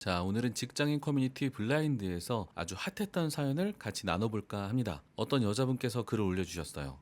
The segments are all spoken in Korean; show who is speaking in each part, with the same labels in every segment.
Speaker 1: 자, 오늘은 직장인 커뮤니티 블라인드에서 아주 핫했던 사연을 같이 나눠볼까 합니다. 어떤 여자분께서 글을 올려주셨어요.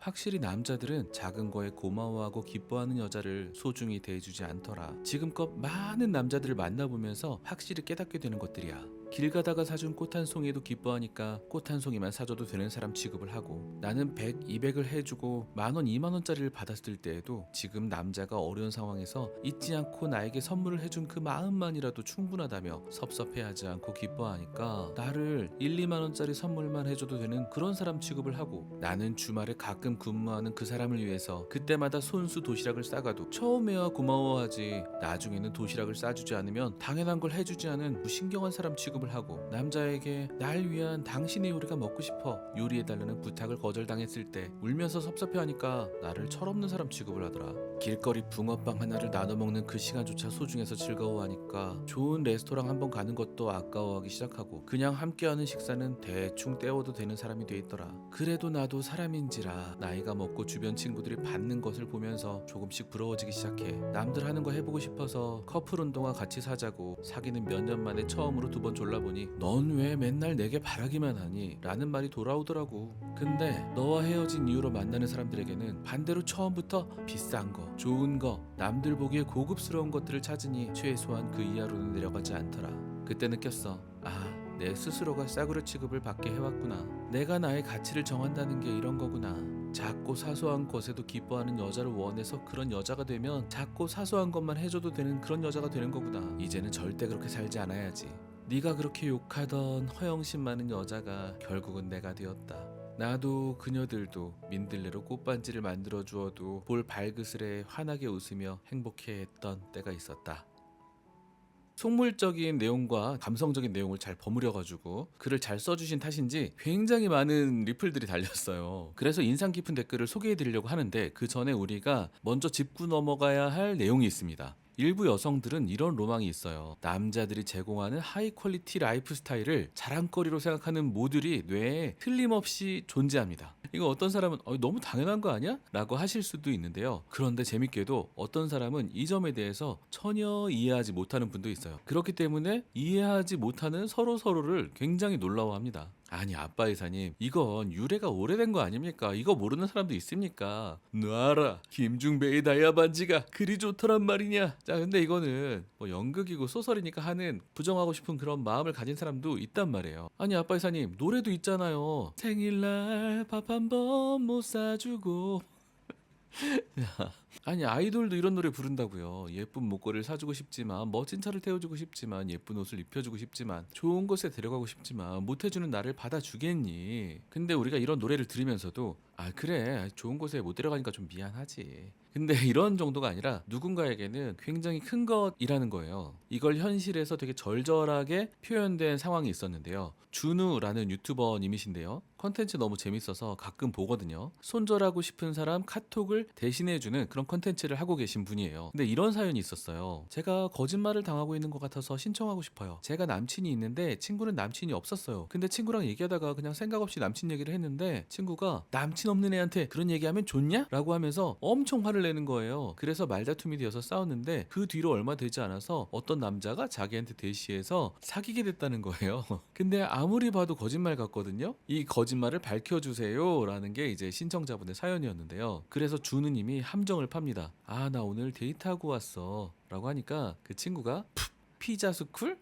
Speaker 1: 확실히 남자들은 작은 거에 고마워하고 기뻐하는 여자를 소중히 대해주지 않더라. 지금껏 많은 남자들을 만나보면서 확실히 깨닫게 되는 것들이야. 길 가다가 사준 꽃 한 송이도 기뻐하니까 꽃 한 송이만 사줘도 되는 사람 취급을 하고, 나는 100, 200을 해주고 만원, 2만원짜리를 받았을 때에도 지금 남자가 어려운 상황에서 잊지 않고 나에게 선물을 해준 그 마음만이라도 충분하다며 섭섭해하지 않고 기뻐하니까 나를 1, 2만원짜리 선물만 해줘도 되는 그런 사람 취급을 하고, 나는 주말에 가끔 근무하는 그 사람을 위해서 그때마다 손수 도시락을 싸가도 처음에야 고마워하지, 나중에는 도시락을 싸주지 않으면 당연한 걸 해주지 않은 무신경한 사람 취급을 하고, 남자에게 날 위한 당신의 요리가 먹고 싶어 요리해달라는 부탁을 거절당했을 때 울면서 섭섭해하니까 나를 철없는 사람 취급을 하더라. 길거리 붕어빵 하나를 나눠 먹는 그 시간조차 소중해서 즐거워하니까 좋은 레스토랑 한번 가는 것도 아까워하기 시작하고, 그냥 함께하는 식사는 대충 때워도 되는 사람이 돼 있더라. 그래도 나도 사람인지라 나이가 먹고 주변 친구들이 받는 것을 보면서 조금씩 부러워지기 시작해. 남들 하는 거 해보고 싶어서 커플 운동화 같이 사자고 사귀는 몇 년 만에 처음으로 두 번 졸라보니 넌 왜 맨날 내게 바라기만 하니? 라는 말이 돌아오더라고. 근데 너와 헤어진 이후로 만나는 사람들에게는 반대로 처음부터 비싼 거, 좋은 거, 남들 보기에 고급스러운 것들을 찾으니 최소한 그 이하로는 내려가지 않더라. 그때 느꼈어. 내 스스로가 싸구려 취급을 받게 해왔구나. 내가 나의 가치를 정한다는 게 이런 거구나. 작고 사소한 것에도 기뻐하는 여자를 원해서 그런 여자가 되면 작고 사소한 것만 해줘도 되는 그런 여자가 되는 거구나. 이제는 절대 그렇게 살지 않아야지. 네가 그렇게 욕하던 허영심 많은 여자가 결국은 내가 되었다. 나도 그녀들도 민들레로 꽃반지를 만들어 주어도 볼 발그스레 환하게 웃으며 행복해했던 때가 있었다. 속물적인 내용과 감성적인 내용을 잘 버무려가지고 글을 잘 써주신 탓인지 굉장히 많은 리플들이 달렸어요. 그래서 인상 깊은 댓글을 소개해드리려고 하는데, 그 전에 우리가 먼저 짚고 넘어가야 할 내용이 있습니다. 일부 여성들은 이런 로망이 있어요. 남자들이 제공하는 하이 퀄리티 라이프 스타일을 자랑거리로 생각하는 모듈이 뇌에 틀림없이 존재합니다. 이거 어떤 사람은 너무 당연한 거 아니야? 라고 하실 수도 있는데요. 그런데 재밌게도 어떤 사람은 이 점에 대해서 전혀 이해하지 못하는 분도 있어요. 그렇기 때문에 이해하지 못하는 서로를 굉장히 놀라워합니다. 아니 아빠 이사님, 이건 유래가 오래된 거 아닙니까? 이거 모르는 사람도 있습니까? 놔라, 김중배의 다이아 반지가 그리 좋더란 말이냐. 자, 근데 이거는 뭐 연극이고 소설이니까 하는 부정하고 싶은 그런 마음을 가진 사람도 있단 말이에요. 아니 아빠 이사님, 노래도 있잖아요. 생일날 밥 한 번 못 사주고. 아니 아이돌도 이런 노래 부른다고요. 예쁜 목걸이를 사주고 싶지만, 멋진 차를 태워주고 싶지만, 예쁜 옷을 입혀주고 싶지만, 좋은 곳에 데려가고 싶지만 못해주는 나를 받아주겠니? 근데 우리가 이런 노래를 들으면서도 그래, 좋은 곳에 못 데려가니까 좀 미안하지. 근데 이런 정도가 아니라 누군가에게는 굉장히 큰 것이라는 거예요. 이걸 현실에서 되게 절절하게 표현된 상황이 있었는데요. 준우라는 유튜버님이신데요. 컨텐츠 너무 재밌어서 가끔 보거든요. 손절하고 싶은 사람 카톡을 대신해주는 그런 컨텐츠를 하고 계신 분이에요. 근데 이런 사연이 있었어요. 제가 거짓말을 당하고 있는 것 같아서 신청하고 싶어요. 제가 남친이 있는데 친구는 남친이 없었어요. 근데 친구랑 얘기하다가 그냥 생각 없이 남친 얘기를 했는데, 친구가 남친 없는 애한테 그런 얘기하면 좋냐? 라고 하면서 엄청 화를 내는 거예요. 그래서 말다툼이 되어서 싸웠는데, 그 뒤로 얼마 되지 않아서 어떤 남자가 자기한테 대시해서 사귀게 됐다는 거예요. 근데 아무리 봐도 거짓말 같거든요. 이 거짓말을 밝혀주세요 라는 게 이제 신청자분의 사연이었는데요. 그래서 준우님이 함정을 팝니다. 나 오늘 데이트하고 왔어 라고 하니까 그 친구가 피자스쿨?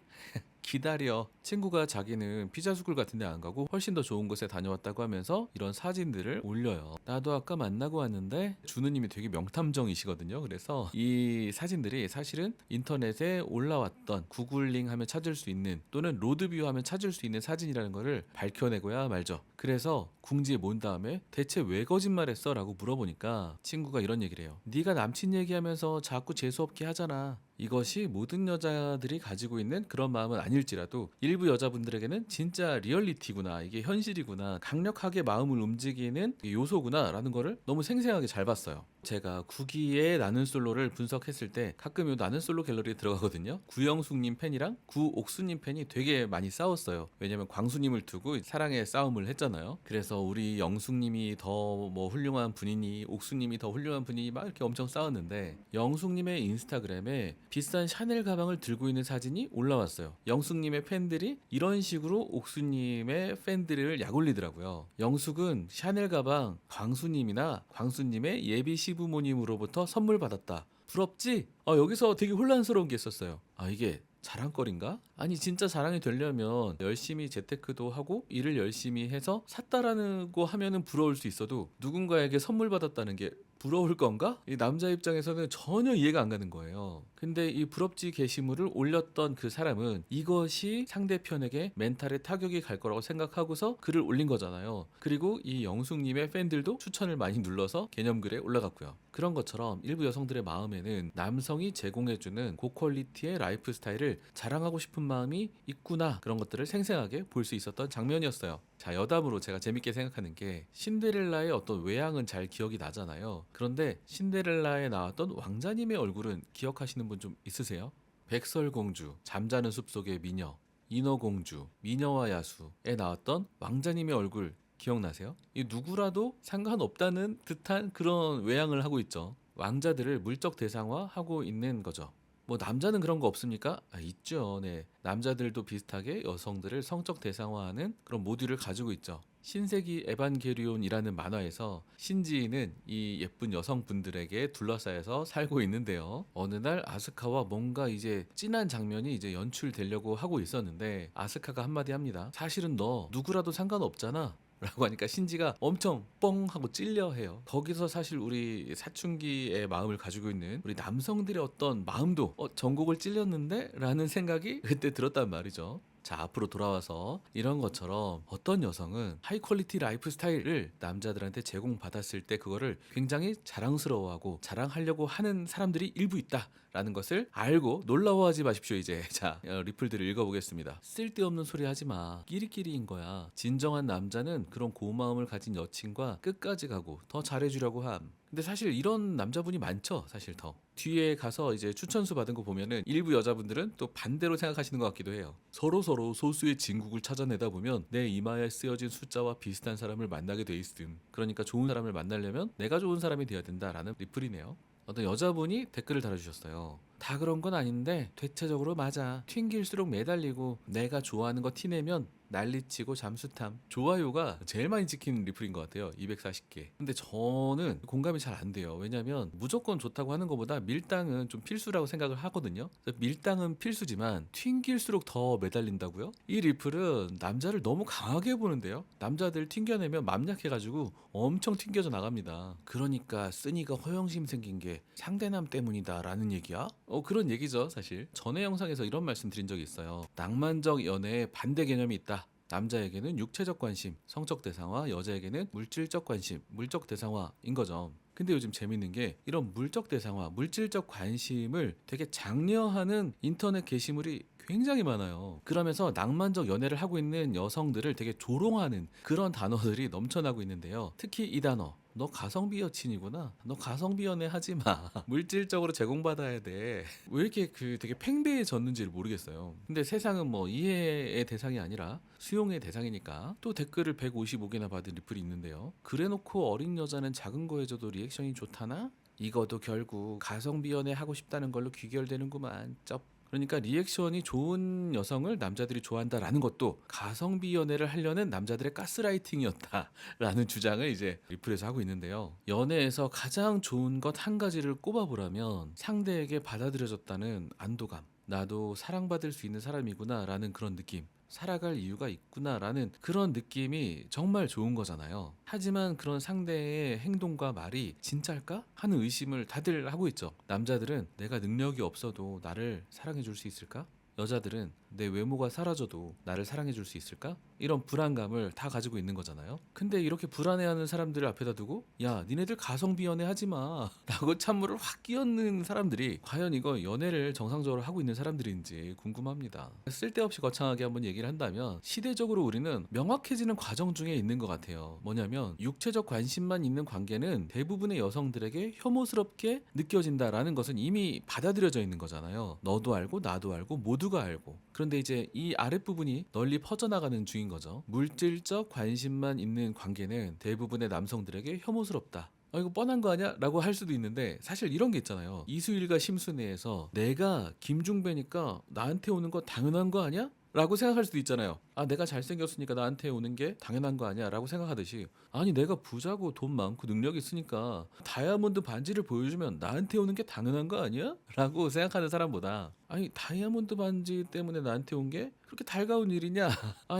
Speaker 1: 기다려. 친구가 자기는 피자스쿨 같은 데 안 가고 훨씬 더 좋은 곳에 다녀왔다고 하면서 이런 사진들을 올려요. 나도 아까 만나고 왔는데, 준우님이 되게 명탐정이시거든요. 그래서 이 사진들이 사실은 인터넷에 올라왔던, 구글링 하면 찾을 수 있는, 또는 로드뷰 하면 찾을 수 있는 사진이라는 거를 밝혀내고야 말죠. 그래서 궁지에 몬 다음에 대체 왜 거짓말했어? 라고 물어보니까 친구가 이런 얘기를 해요. 네가 남친 얘기하면서 자꾸 재수없게 하잖아. 이것이 모든 여자들이 가지고 있는 그런 마음은 아닐지라도 일부 여자분들에게는 진짜 리얼리티구나, 이게 현실이구나, 강력하게 마음을 움직이는 요소구나 라는 거를 너무 생생하게 잘 봤어요. 제가 구기의 나는 솔로를 분석했을 때 가끔 요 나는 솔로 갤러리에 들어가거든요. 구영숙님 팬이랑 구옥수님 팬이 되게 많이 싸웠어요. 왜냐면 광수님을 두고 사랑의 싸움을 했잖아요. 그래서 우리 영숙님이 더 뭐 훌륭한 분이니 옥수님이 더 훌륭한 분이니 막 이렇게 엄청 싸웠는데, 영숙님의 인스타그램에 비싼 샤넬 가방을 들고 있는 사진이 올라왔어요. 영숙님의 팬들이 이런 식으로 옥수님의 팬들을 약올리더라고요. 영숙은 샤넬 가방 광수님이나 광수님의 예비 시부모님으로부터 선물 받았다. 부럽지? 여기서 되게 혼란스러운 게 있었어요. 이게 자랑거리인가? 아니 진짜 자랑이 되려면 열심히 재테크도 하고 일을 열심히 해서 샀다라고 하면은 부러울 수 있어도 누군가에게 선물 받았다는 게 부러울 건가? 이 남자 입장에서는 전혀 이해가 안 가는 거예요. 근데 이 부럽지 게시물을 올렸던 그 사람은 이것이 상대편에게 멘탈에 타격이 갈 거라고 생각하고서 글을 올린 거잖아요. 그리고 이 영숙님의 팬들도 추천을 많이 눌러서 개념글에 올라갔고요. 그런 것처럼 일부 여성들의 마음에는 남성이 제공해주는 고퀄리티의 라이프 스타일을 자랑하고 싶은 마음이 있구나, 그런 것들을 생생하게 볼 수 있었던 장면이었어요. 자, 여담으로 제가 재밌게 생각하는 게, 신데렐라의 어떤 외양은 잘 기억이 나잖아요. 그런데 신데렐라에 나왔던 왕자님의 얼굴은 기억하시는 분 좀 있으세요? 백설공주, 잠자는 숲속의 미녀, 인어공주, 미녀와 야수에 나왔던 왕자님의 얼굴 기억나세요? 이 누구라도 상관없다는 듯한 그런 외양을 하고 있죠. 왕자들을 물적 대상화하고 있는 거죠. 뭐 남자는 그런 거 없습니까? 있죠. 네. 남자들도 비슷하게 여성들을 성적 대상화하는 그런 모듈을 가지고 있죠. 신세기 에반게리온이라는 만화에서 신지인은 이 예쁜 여성분들에게 둘러싸여서 살고 있는데요. 어느 날 아스카와 뭔가 이제 찐한 장면이 이제 연출되려고 하고 있었는데, 아스카가 한마디 합니다. 사실은 너 누구라도 상관없잖아 라고 하니까 신지가 엄청 뻥 하고 찔려 해요. 거기서 사실 우리 사춘기의 마음을 가지고 있는 우리 남성들의 어떤 마음도 전곡을 찔렸는데? 라는 생각이 그때 들었단 말이죠. 자, 앞으로 돌아와서 이런 것처럼 어떤 여성은 하이 퀄리티 라이프 스타일을 남자들한테 제공받았을 때 그거를 굉장히 자랑스러워하고 자랑하려고 하는 사람들이 일부 있다 라는 것을 알고 놀라워하지 마십시오. 이제 자, 리플들을 읽어보겠습니다. 쓸데없는 소리 하지마, 끼리끼리인 거야. 진정한 남자는 그런 고마움을 가진 여친과 끝까지 가고 더 잘해주려고 함. 근데 사실 이런 남자분이 많죠. 사실 더 뒤에 가서 이제 추천수 받은 거 보면은 일부 여자분들은 또 반대로 생각하시는 것 같기도 해요. 서로 소수의 진국을 찾아내다 보면 내 이마에 쓰여진 숫자와 비슷한 사람을 만나게 돼 있음. 그러니까 좋은 사람을 만나려면 내가 좋은 사람이 되어야 된다라는 리플이네요. 어떤 여자분이 댓글을 달아주셨어요. 다 그런 건 아닌데 대체적으로 맞아. 튕길수록 매달리고 내가 좋아하는 거 티내면 난리치고 잠수탐. 좋아요가 제일 많이 찍힌 리플인 것 같아요. 240개. 근데 저는 공감이 잘 안 돼요. 왜냐면 무조건 좋다고 하는 것보다 밀당은 좀 필수라고 생각을 하거든요. 그래서 밀당은 필수지만 튕길수록 더 매달린다고요? 이 리플은 남자를 너무 강하게 보는데요. 남자들 튕겨내면 맘 약해가지고 엄청 튕겨져 나갑니다. 그러니까 쓰니가 허영심 생긴 게 상대남 때문이다 라는 얘기야? 그런 얘기죠. 사실 전에 영상에서 이런 말씀 드린 적이 있어요. 낭만적 연애에 반대 개념이 있다. 남자에게는 육체적 관심, 성적 대상화, 여자에게는 물질적 관심, 물적 대상화인 거죠. 근데 요즘 재밌는 게 이런 물적 대상화, 물질적 관심을 되게 장려하는 인터넷 게시물이 굉장히 많아요. 그러면서 낭만적 연애를 하고 있는 여성들을 되게 조롱하는 그런 단어들이 넘쳐나고 있는데요. 특히 이 단어, 너 가성비 여친이구나. 너 가성비 연애 하지 마. 물질적으로 제공받아야 돼. 왜 이렇게 되게 팽배해졌는지를 모르겠어요. 근데 세상은 뭐 이해의 대상이 아니라 수용의 대상이니까. 또 댓글을 155개나 받은 리플이 있는데요. 그래놓고 어린 여자는 작은 거에 줘도 리액션이 좋다나? 이거도 결국 가성비 연애 하고 싶다는 걸로 귀결되는구만. 쩝. 그러니까 리액션이 좋은 여성을 남자들이 좋아한다라는 것도 가성비 연애를 하려는 남자들의 가스라이팅이었다라는 주장을 이제 리플에서 하고 있는데요. 연애에서 가장 좋은 것 한 가지를 꼽아보라면 상대에게 받아들여졌다는 안도감, 나도 사랑받을 수 있는 사람이구나 라는 그런 느낌, 살아갈 이유가 있구나라는 그런 느낌이 정말 좋은 거잖아요. 하지만 그런 상대의 행동과 말이 진짜일까? 하는 의심을 다들 하고 있죠. 남자들은 내가 능력이 없어도 나를 사랑해 줄 수 있을까? 여자들은 내 외모가 사라져도 나를 사랑해줄 수 있을까? 이런 불안감을 다 가지고 있는 거잖아요. 근데 이렇게 불안해하는 사람들을 앞에다 두고 야 니네들 가성비연애 하지마 라고 찬물을 확 끼얹는 사람들이 과연 이거 연애를 정상적으로 하고 있는 사람들인지 궁금합니다. 쓸데없이 거창하게 한번 얘기를 한다면 시대적으로 우리는 명확해지는 과정 중에 있는 것 같아요. 뭐냐면 육체적 관심만 있는 관계는 대부분의 여성들에게 혐오스럽게 느껴진다라는 것은 이미 받아들여져 있는 거잖아요. 너도 알고 나도 알고 모두가 알고. 그런데 이제 이 아랫부분이 널리 퍼져나가는 중인 거죠. 물질적 관심만 있는 관계는 대부분의 남성들에게 혐오스럽다. 이거 뻔한 거 아니야? 라고 할 수도 있는데 사실 이런 게 있잖아요. 이수일과 심순애에서 내가 김중배니까 나한테 오는 거 당연한 거 아니야? 라고 생각할 수도 있잖아요. 내가 잘생겼으니까 나한테 오는 게 당연한 거 아니야? 라고 생각하듯이 아니 내가 부자고 돈 많고 능력 있으니까 다이아몬드 반지를 보여주면 나한테 오는 게 당연한 거 아니야? 라고 생각하는 사람보다 아니 다이아몬드 반지 때문에 나한테 온 게 그렇게 달가운 일이냐?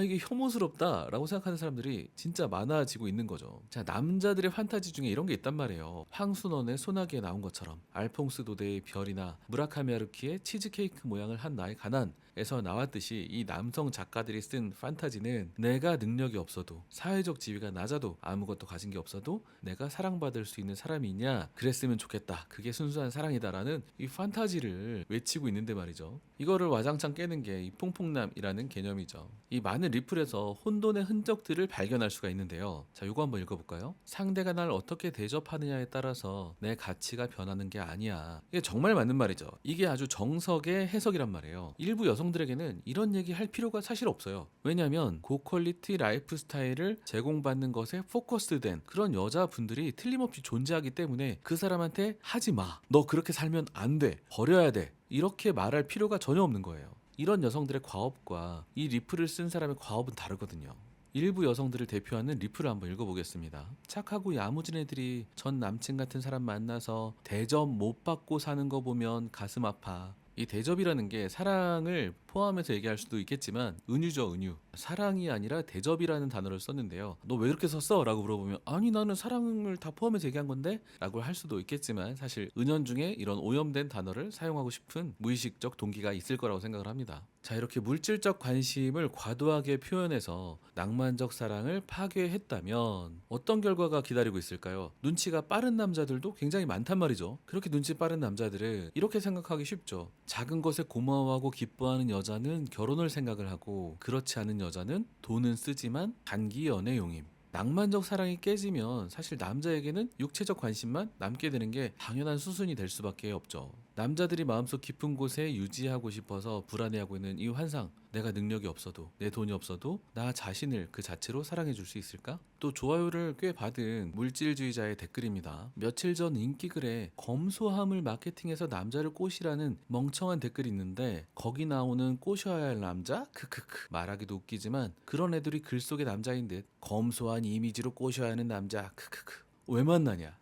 Speaker 1: 이게 혐오스럽다 라고 생각하는 사람들이 진짜 많아지고 있는 거죠. 자, 남자들의 판타지 중에 이런 게 있단 말이에요. 황순원의 소나기에 나온 것처럼 알퐁스 도데의 별이나 무라카미 하루키의 치즈케이크 모양을 한 나의 가난에서 나왔듯이 이 남성 작가들이 쓴 판타지는 내가 능력이 없어도 사회적 지위가 낮아도 아무것도 가진 게 없어도 내가 사랑받을 수 있는 사람이냐 그랬으면 좋겠다 그게 순수한 사랑이다라는 이 판타지를 외치고 있는데 말이죠. 이거를 와장창 깨는 게 이 퐁퐁남이라는 개념이죠. 이 많은 리플에서 혼돈의 흔적들을 발견할 수가 있는데요. 자, 요거 한번 읽어볼까요? 상대가 날 어떻게 대접하느냐에 따라서 내 가치가 변하는 게 아니야. 이게 정말 맞는 말이죠. 이게 아주 정석의 해석이란 말이에요. 일부 여성들에게는 이런 얘기 할 필요가 사실 없어요. 왜냐하면 고퀄리티 라이프 스타일을 제공받는 것에 포커스된 그런 여자분들이 틀림없이 존재하기 때문에 그 사람한테 하지 마. 너 그렇게 살면 안 돼. 버려야 돼. 이렇게 말할 필요가 전혀 없는 거예요. 이런 여성들의 과업과 이 리플을 쓴 사람의 과업은 다르거든요. 일부 여성들을 대표하는 리플을 한번 읽어보겠습니다. 착하고 야무진 애들이 전 남친 같은 사람 만나서 대접 못 받고 사는 거 보면 가슴 아파. 이 대접이라는 게 사랑을 포함해서 얘기할 수도 있겠지만 은유죠, 은유. 사랑이 아니라 대접이라는 단어를 썼는데요. 너 왜 이렇게 썼어? 라고 물어보면 아니 나는 사랑을 다 포함해서 얘기한 건데? 라고 할 수도 있겠지만 사실 은연중에 이런 오염된 단어를 사용하고 싶은 무의식적 동기가 있을 거라고 생각을 합니다. 자, 이렇게 물질적 관심을 과도하게 표현해서 낭만적 사랑을 파괴했다면 어떤 결과가 기다리고 있을까요? 눈치가 빠른 남자들도 굉장히 많단 말이죠. 그렇게 눈치 빠른 남자들은 이렇게 생각하기 쉽죠. 작은 것에 고마워하고 기뻐하는 여자는 결혼을 생각을 하고 그렇지 않은 여자는 돈은 쓰지만 단기 연애용임. 낭만적 사랑이 깨지면 사실 남자에게는 육체적 관심만 남게 되는 게 당연한 수순이 될 수밖에 없죠. 남자들이 마음속 깊은 곳에 유지하고 싶어서 불안해하고 있는 이 환상, 내가 능력이 없어도 내 돈이 없어도 나 자신을 그 자체로 사랑해 줄 수 있을까? 또 좋아요를 꽤 받은 물질주의자의 댓글입니다. 며칠 전 인기글에 검소함을 마케팅해서 남자를 꼬시라는 멍청한 댓글이 있는데 거기 나오는 꼬셔야 할 남자? 크크크 말하기도 웃기지만 그런 애들이 글 속의 남자인 듯 검소한 이미지로 꼬셔야 하는 남자 크크크 왜 만나냐?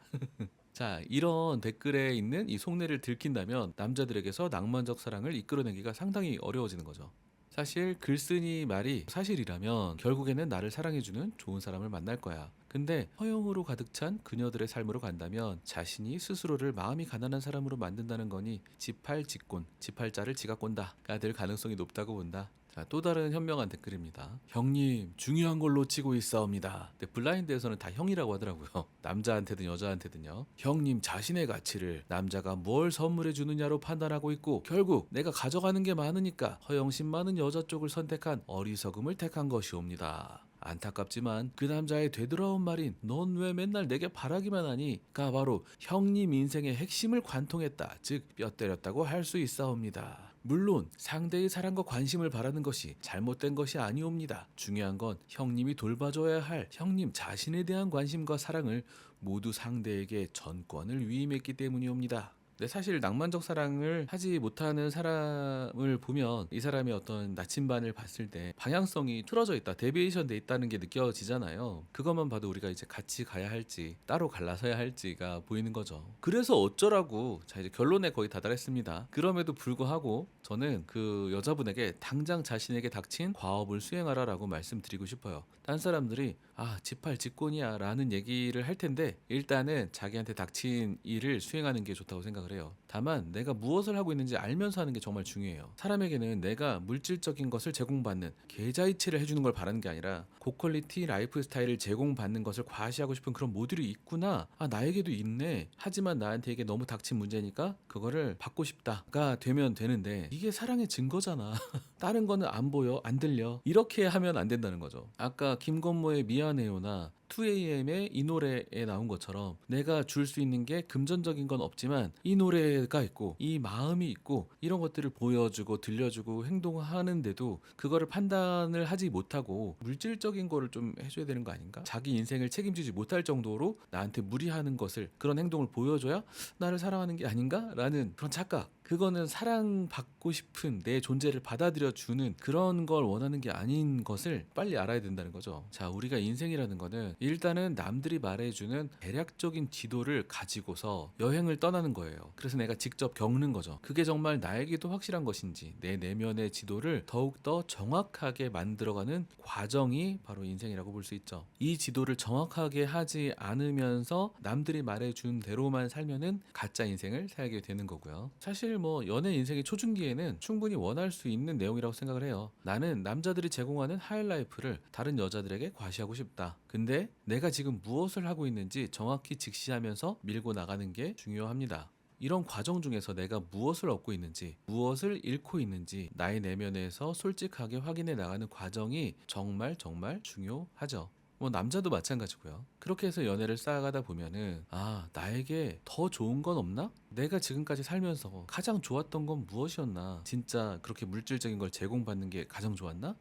Speaker 1: 자, 이런 댓글에 있는 이 속내를 들킨다면 남자들에게서 낭만적 사랑을 이끌어내기가 상당히 어려워지는 거죠. 사실 글쓴이 말이 사실이라면 결국에는 나를 사랑해주는 좋은 사람을 만날 거야. 근데 허영으로 가득 찬 그녀들의 삶으로 간다면 자신이 스스로를 마음이 가난한 사람으로 만든다는 거니 지팔직곤, 지팔자를 지가 꼰다가 될 가능성이 높다고 본다. 자, 또 다른 현명한 댓글입니다. 형님 중요한 걸 놓치고 있사옵니다. 근데 블라인드에서는 다 형이라고 하더라고요. 남자한테든 여자한테든요. 형님 자신의 가치를 남자가 뭘 선물해 주느냐로 판단하고 있고 결국 내가 가져가는 게 많으니까 허영심 많은 여자 쪽을 선택한 어리석음을 택한 것이옵니다. 안타깝지만 그 남자의 되돌아온 말인 넌 왜 맨날 내게 바라기만 하니?가 바로 형님 인생의 핵심을 관통했다. 즉 뼈 때렸다고 할 수 있사옵니다. 물론 상대의 사랑과 관심을 바라는 것이 잘못된 것이 아니옵니다. 중요한 건 형님이 돌봐줘야 할 형님 자신에 대한 관심과 사랑을 모두 상대에게 전권을 위임했기 때문이옵니다. 근데 사실 낭만적 사랑을 하지 못하는 사람을 보면 이 사람의 어떤 나침반을 봤을 때 방향성이 틀어져 있다, 데비에이션 돼 있다는 게 느껴지잖아요. 그것만 봐도 우리가 이제 같이 가야 할지 따로 갈라서야 할지가 보이는 거죠. 그래서 어쩌라고 자 이제 결론에 거의 다다랐습니다. 그럼에도 불구하고 저는 그 여자분에게 당장 자신에게 닥친 과업을 수행하라라고 말씀드리고 싶어요. 딴 사람들이 지팔직곤이야 라는 얘기를 할 텐데 일단은 자기한테 닥친 일을 수행하는 게 좋다고 생각을 해요. 다만 내가 무엇을 하고 있는지 알면서 하는 게 정말 중요해요. 사람에게는 내가 물질적인 것을 제공받는 계좌이체를 해주는 걸 바라는 게 아니라 고퀄리티 라이프 스타일을 제공받는 것을 과시하고 싶은 그런 모듈이 있구나. 나에게도 있네. 하지만 나한테 이게 너무 닥친 문제니까 그거를 받고 싶다가 되면 되는데 이게 사랑의 증거잖아. 다른 거는 안 보여, 안 들려. 이렇게 하면 안 된다는 거죠. 아까 김건모의 미안해요나 2AM의 이 노래에 나온 것처럼 내가 줄 수 있는 게 금전적인 건 없지만 이 노래가 있고 이 마음이 있고 이런 것들을 보여주고 들려주고 행동하는데도 그거를 판단을 하지 못하고 물질적인 거를 좀 해줘야 되는 거 아닌가? 자기 인생을 책임지지 못할 정도로 나한테 무리하는 것을 그런 행동을 보여줘야 나를 사랑하는 게 아닌가? 라는 그런 착각. 그거는 사랑받고 싶은 내 존재를 받아들여주는 그런 걸 원하는 게 아닌 것을 빨리 알아야 된다는 거죠. 자, 우리가 인생이라는 거는 일단은 남들이 말해주는 대략적인 지도를 가지고서 여행을 떠나는 거예요. 그래서 내가 직접 겪는 거죠. 그게 정말 나에게도 확실한 것인지 내 내면의 지도를 더욱더 정확하게 만들어가는 과정이 바로 인생이라고 볼 수 있죠. 이 지도를 정확하게 하지 않으면서 남들이 말해준 대로만 살면은 가짜 인생을 살게 되는 거고요. 사실 연애 인생의 초중기에는 충분히 원할 수 있는 내용이라고 생각을 해요. 나는 남자들이 제공하는 하이라이프를 다른 여자들에게 과시하고 싶다. 근데 내가 지금 무엇을 하고 있는지 정확히 직시하면서 밀고 나가는 게 중요합니다. 이런 과정 중에서 내가 무엇을 얻고 있는지, 무엇을 잃고 있는지 나의 내면에서 솔직하게 확인해 나가는 과정이 정말 중요하죠. 남자도 마찬가지고요. 그렇게 해서 연애를 쌓아가다 보면은 나에게 더 좋은 건 없나? 내가 지금까지 살면서 가장 좋았던 건 무엇이었나? 진짜 그렇게 물질적인 걸 제공받는 게 가장 좋았나?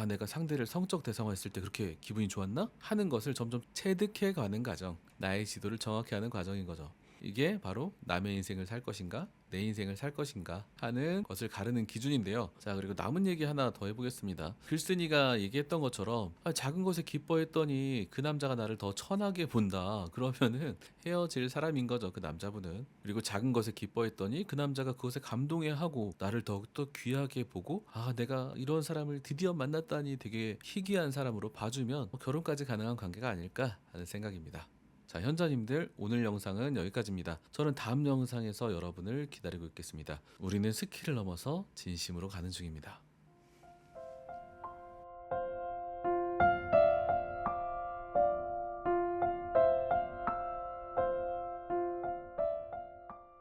Speaker 1: 내가 상대를 성적 대상화했을 때 그렇게 기분이 좋았나? 하는 것을 점점 체득해 가는 과정. 나의 지도를 정확히 하는 과정인 거죠. 이게 바로 남의 인생을 살 것인가 내 인생을 살 것인가 하는 것을 가르는 기준인데요. 자, 그리고 남은 얘기 하나 더 해보겠습니다. 글쓴이가 얘기했던 것처럼 작은 것에 기뻐했더니 그 남자가 나를 더 천하게 본다 그러면은 헤어질 사람인 거죠, 그 남자분은. 그리고 작은 것에 기뻐했더니 그 남자가 그것에 감동해하고 나를 더욱더 귀하게 보고 내가 이런 사람을 드디어 만났다니 되게 희귀한 사람으로 봐주면 결혼까지 가능한 관계가 아닐까 하는 생각입니다. 자, 현자님들, 오늘 영상은 여기까지입니다. 저는 다음 영상에서 여러분을 기다리고 있겠습니다. 우리는 스킬을 넘어서 진심으로 가는 중입니다.